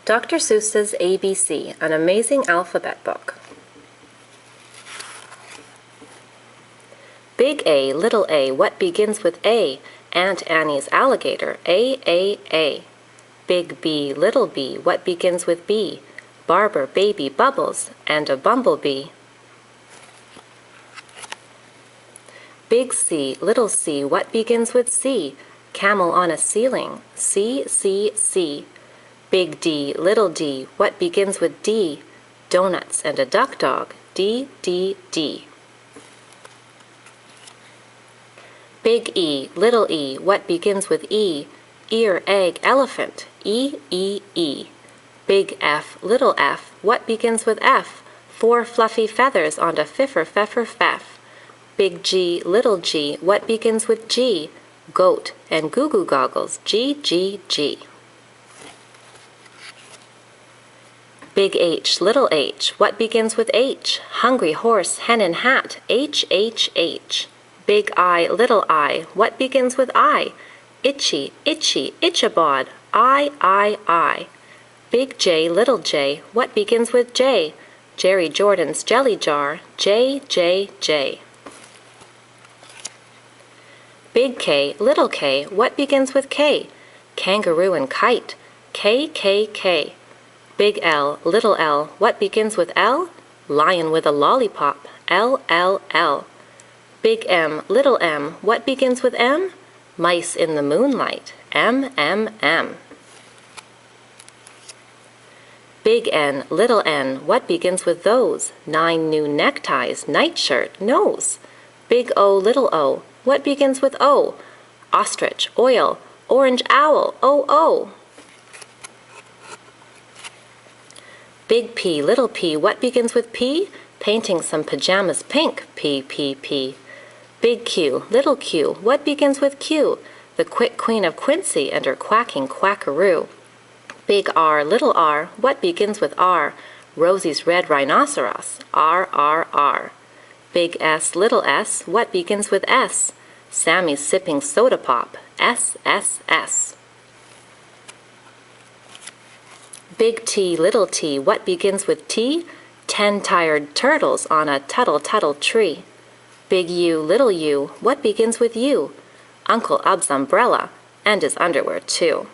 Dr. Seuss's ABC, an amazing alphabet book. Big A, little a, what begins with A? Aunt Annie's alligator, A. Big B, little b, what begins with B? Barber, baby, bubbles, and a bumblebee. Big C, little c, what begins with C? Camel on a ceiling, C. Big D, little d, what begins with D? Donuts and a duck dog, D. Big E, little e, what begins with E? Ear, egg, elephant, E. Big F, little f, what begins with F? 4 fluffy feathers on a feff. Big G, little g, what begins with G? Goat and goo-goo goggles, G. Big H, little h, what begins with H? Hungry horse, hen and hat, H. Big I, little I, what begins with I? Itchy, Ichabod, I. Big J, little j, what begins with J? Jerry Jordan's jelly jar, J. Big K, little k, what begins with K? Kangaroo and kite, K. Big L, little l, what begins with L? Lion with a lollipop, L. Big M, little m, what begins with M? Mice in the moonlight, M. Big N, little n, what begins with those? 9 new neckties, nightshirt, nose. Big O, little o, what begins with O? Ostrich, oil, orange owl, O. Big P, little p, what begins with P? Painting some pajamas pink, P. Big Q, little q, what begins with Q? The quick queen of Quincy and her quacking quackaroo. Big R, little r, what begins with R? Rosie's red rhinoceros, R. Big S, little s, what begins with S? Sammy's sipping soda pop, S. Big T, little t, what begins with T? 10 tired turtles on a tuttle tree. Big U, little u, what begins with U? Uncle Ub's umbrella, and his underwear too.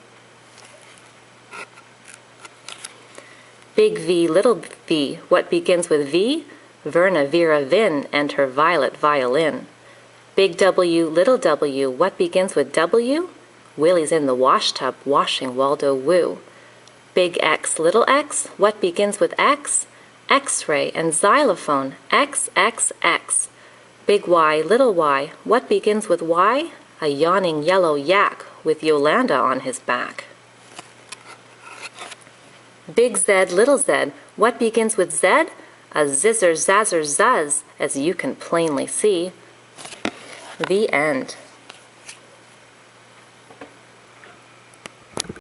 Big V, little v, what begins with V? Verna Vera Vin and her violet violin. Big W, little w, what begins with W? Willie's in the washtub washing Waldo Woo. Big X, little x, what begins with X? X-ray and xylophone, X. Big Y, little y, what begins with Y? A yawning yellow yak with Yolanda on his back. Big Z, little z, what begins with Z? A zizzer zazzer zuzz, as you can plainly see. The end.